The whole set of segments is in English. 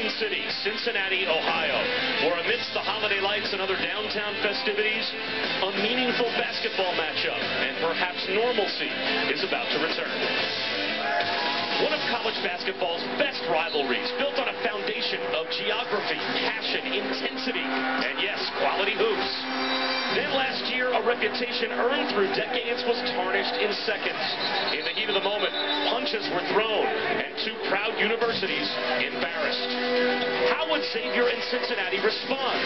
Queen City, Cincinnati, Ohio, where amidst the holiday lights and other downtown festivities, a meaningful basketball matchup and perhaps normalcy is about to return. One of college basketball's best rivalries, built on a foundation of geography, passion, intensity, and yes, quality hoops. Then last year, a reputation earned through decades was tarnished in seconds. In the heat of the moment, punches were thrown, and two proud universities embarrassed. How would Xavier and Cincinnati respond?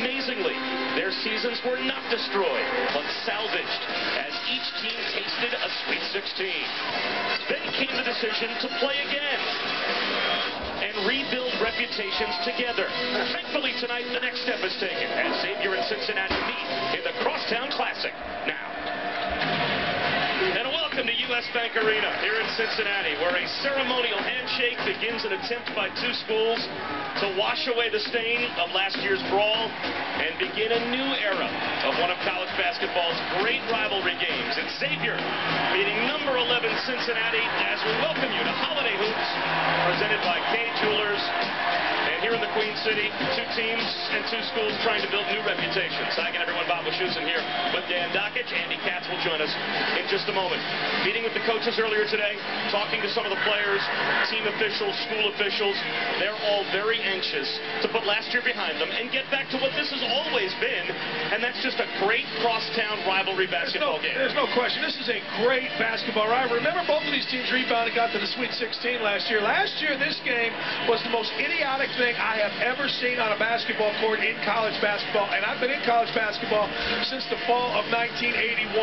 Amazingly, their seasons were not destroyed, but salvaged, as each team tasted a Sweet 16. Then came the decision to play again and rebuild reputations together. Thankfully tonight, the next step is taken as Xavier and Cincinnati meet in the Crosstown Classic. Now, and welcome to U.S. Bank Arena here in Cincinnati, where a ceremonial handshake begins an attempt by two schools to wash away the stain of last year's brawl and begin a new era of one of college basketball's great rivalry games. It's Xavier beating number 11 Cincinnati as we welcome you to Holiday Hoops, presented by K Jewelers. And here in the Queen City, two teams and two schools trying to build new reputations. Hi again, everyone. Bob Wischusen here with Dan Dockich. Andy Katz will join us in just a moment. Meeting with the coaches earlier today, talking to some of the players, team officials, school officials. They're all very anxious to put last year behind them and get back to what this has always been, and that's just a great crosstown rivalry basketball game. There's no question. This is a great basketball rivalry. Remember, both of these teams rebounded, got to the Sweet 16 last year. Last year, this game was the most idiotic thing I have ever seen on a basketball court in college basketball, and I've been in college basketball since the fall of 1981.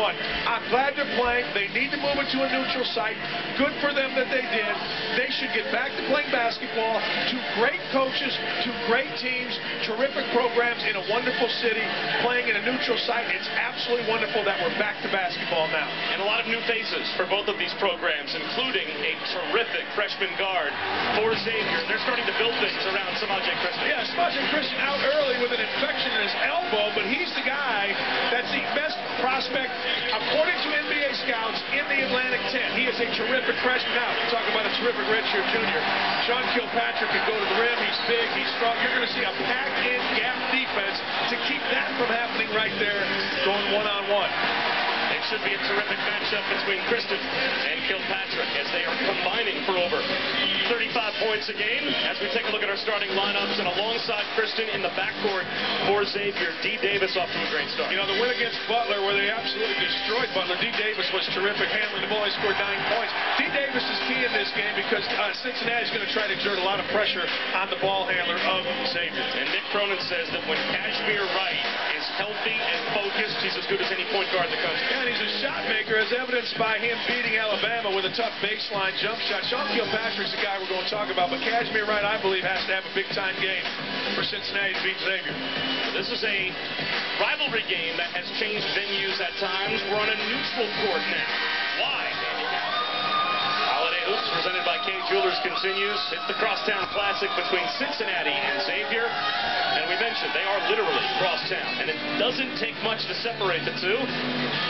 I'm glad they're playing. They need to move it to a neutral site. Good for them that they did. They should get back to playing basketball. Two great coaches, two great teams, terrific programs in a wonderful city, playing in a neutral site. It's absolutely wonderful that we're back to basketball now. And a lot of new faces for both of these programs, including a terrific freshman guard for Xavier. They're starting to build things around Samaje Christian. Yeah, Samaje Christian out early with an infection in his elbow, but he's the guy that's the best prospect, according to NBA scouts, in the Atlantic 10. He is a terrific freshman. Now, we're talking about a terrific redshirt junior. Sean Kilpatrick can go to the rim. He's big. He's strong. You're going to see a packed-in gap defense to keep that from happening right there, going one-on-one. It should be a terrific matchup between Kristen and Kilpatrick as they are combining for over 35 points a game. As we take a look at our starting lineups, and alongside Kristen in the backcourt for Xavier, D. Davis off to a great start. You know, the win against Butler, where they absolutely destroyed Butler, D. Davis was terrific, handling the ball. He scored 9 points. D. Davis is key in this game because Cincinnati is going to try to exert a lot of pressure on the ball handler of Xavier. And Nick Cronin says that when Kashmir Wright is healthy and focused, he's as good as any point guard in the country. And he's a shot maker, as evidenced by him beating Alabama with a tough baseline jump shot. Sean Kilpatrick's the guy we're going to talk about, but Kashmir Wright, I believe, has to have a big-time game for Cincinnati to beat Xavier. This is a rivalry game that has changed venues at times. We're on a neutral court now. Why? Holiday Hoops, presented by K Jewelers, continues. It's the Crosstown Classic between Cincinnati and Xavier. And we mentioned they are literally crosstown, and it doesn't take much to separate the two.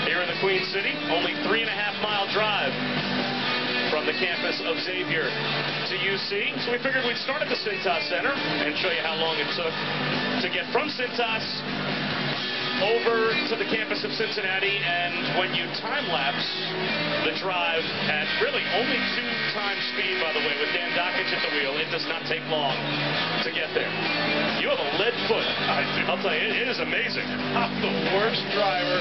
Here in the Queen City, only 3.5-mile drive from the campus of Xavier to UC. So we figured we'd start at the Cintas Center and show you how long it took to get from Cintas over to the campus of Cincinnati. And when you time-lapse the drive at really only 2 times speed, by the way, with Dan Dockich at the wheel, it does not take long to get there. You have a lead foot. I'll tell you, it is amazing. I'm the worst driver,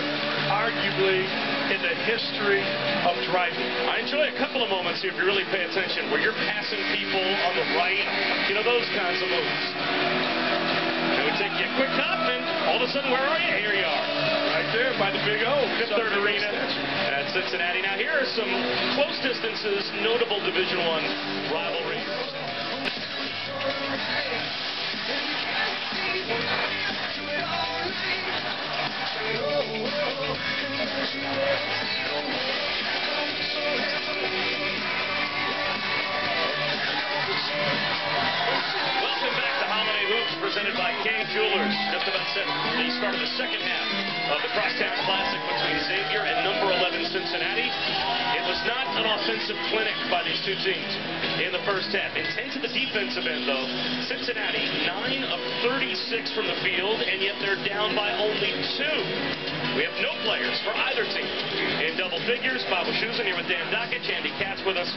arguably, in the history of driving. I enjoy a couple of moments here, if you really pay attention, where you're passing people on the right, you know, those kinds of moves. And we take you a quick hop, and all of a sudden, where are you? Here you are. Right there by the Big O. Fifth Third Arena at Cincinnati. Now, here are some close distances, notable Division I rivalries. Welcome back to Holiday Hoops, presented by K Jewelers. Just about set the start of the second half of the Crosstown Classic between Xavier and number 11 Cincinnati. It was not an offensive clinic by these two teams in the first half. Intent to the defensive end, though. Cincinnati, 9 of 36 from the field, and yet they're down by only 2. We have no players for either team in double figures. Bob Wischusen here with Dan Dockett, Andy Katz with us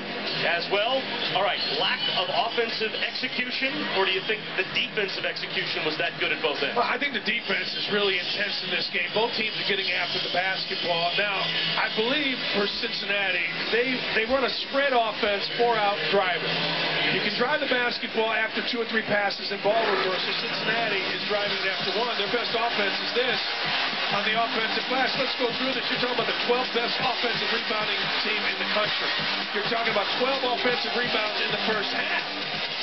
as well. All right, lack of offensive execution, or do you think the defensive execution was that good at both ends? Well, I think the defense is really intense in this game. Both teams are getting after the basketball. Now, I believe for Cincinnati, they run a spread offense, 4-out driving. You can drive the basketball after 2 or 3 passes and ball reversal. Cincinnati is driving it after 1. Their best offense is this. On the offensive glass, let's go through this. You're talking about the 12th best offensive rebounding team in the country. You're talking about 12 offensive rebounds in the first half.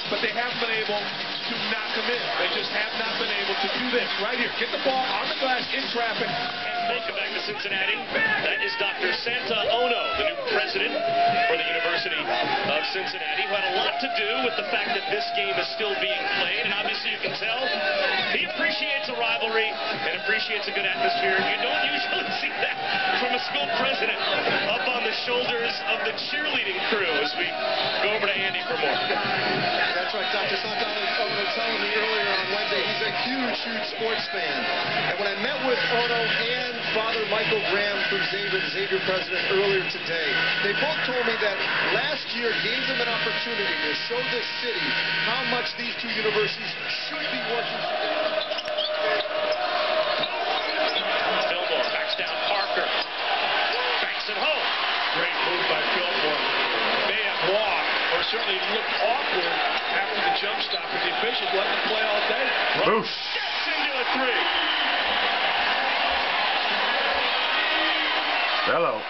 But they haven't been able to knock them in. They just have not been able to do this right here. Get the ball on the glass in traffic. Welcome back to Cincinnati. That is Dr. Santa Ono, the new president for the University of Cincinnati, who had a lot to do with the fact that this game is still being played. And obviously you can tell he appreciates a rivalry and appreciates a good atmosphere. You don't usually see that from a school president up on the shoulders of the cheerleading crew as we go over to Andy for more. That's right, Dr. Santa Ono telling me earlier on Wednesday he's a huge sports fan. And when I met with Ono and Father Michael Graham from Xavier, the Xavier president, earlier today, they both told me that last year gave them an opportunity to show this city how much these two universities should be working together. Fillmore backs down Parker. Banks it home. Great move by Fillmore. May have walked, or certainly looked awkward after the jump stop, but the officials let them play all day. Gets into a 3. Hello.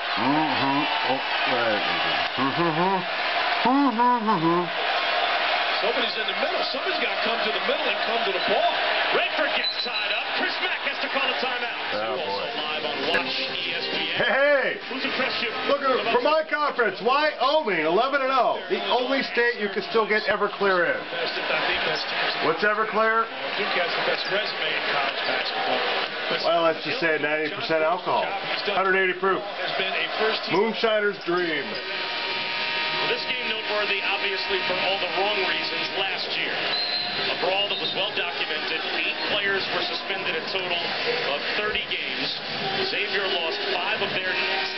Somebody's in the middle. Somebody's got to come to the middle and come to the ball. Redford gets tied up. Chris Mack has to call a timeout. Oh, also boy. live on Watch ESPN. Hey! Who's impressed you? Look at for my conference, Wyoming, 11-0. The only state you can still get Everclear in. Best, if not the best teams. What's Everclear? Duke has the best resume in college basketball. Well, let's just say 90% alcohol, 180 proof. There's been a first team. Moonshiner's dream. Well, this game noteworthy, obviously, for all the wrong reasons last year. A brawl that was well documented. 8 players were suspended a total of 30 games. Xavier lost 5 of their next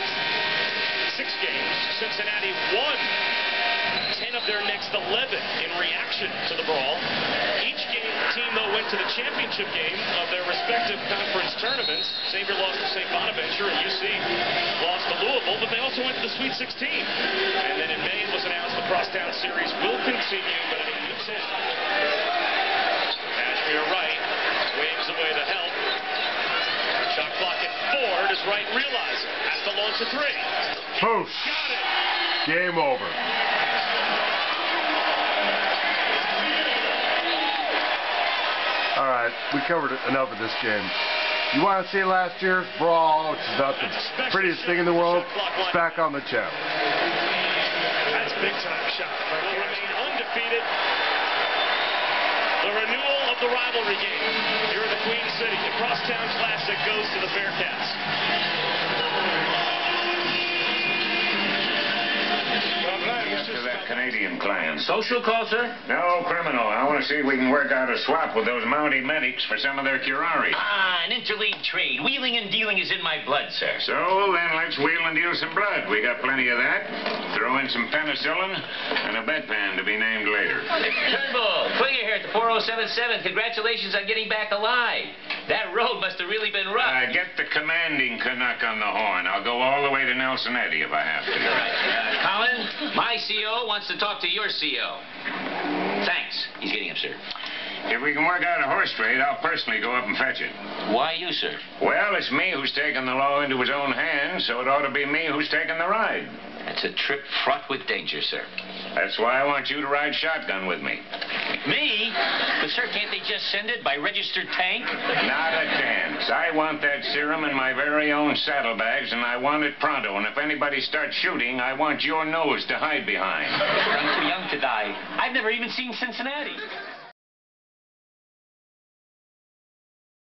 6 games. Cincinnati won 10 of their next 11 in reaction to the brawl. Each team, though, went to the championship game of their respective conference tournaments. Xavier lost to St. Bonaventure, and UC lost to Louisville, but they also went to the Sweet 16. And then in May it was announced the Crosstown Series will continue, but at a new 10. Ashmere Wright waves away the help. Shot clock at 4. Does Wright realize it? Has to launch a 3. Poof. Got it. Game over. All right, we covered enough of this game. You want to see last year's brawl, which is not the prettiest thing in the world? It's back on the channel. That's big time shot. Will remain undefeated. The renewal of the rivalry game here in the Queen City. The Crosstown Classic goes to the Bearcats. To that Canadian clan. Social call, sir? No, criminal. I want to see if we can work out a swap with those Mountie medics for some of their curari. Ah, an interleague trade. Wheeling and dealing is in my blood, sir. So then let's wheel and deal some blood. We got plenty of that. Throw in some penicillin and a bedpan to be named later. Turnbull, Klinger here at the 4077. Congratulations on getting back alive. That road must have really been rough. Get the commanding Canuck on the horn. I'll go all the way to Nelsonnetti if I have to. Right. Colin, my CO wants to talk to your CO. Thanks. He's getting up, sir. If we can work out a horse trade, I'll personally go up and fetch it. Why you, sir? Well, it's me who's taken the law into his own hands, so it ought to be me who's taking the ride. That's a trip fraught with danger, sir. That's why I want you to ride shotgun with me. Me? But, sir, can't they just send it by registered tank? Not a chance. I want that serum in my very own saddlebags, and I want it pronto. And if anybody starts shooting, I want your nose to hide behind. Sir, I'm too young to die. I've never even seen Cincinnati.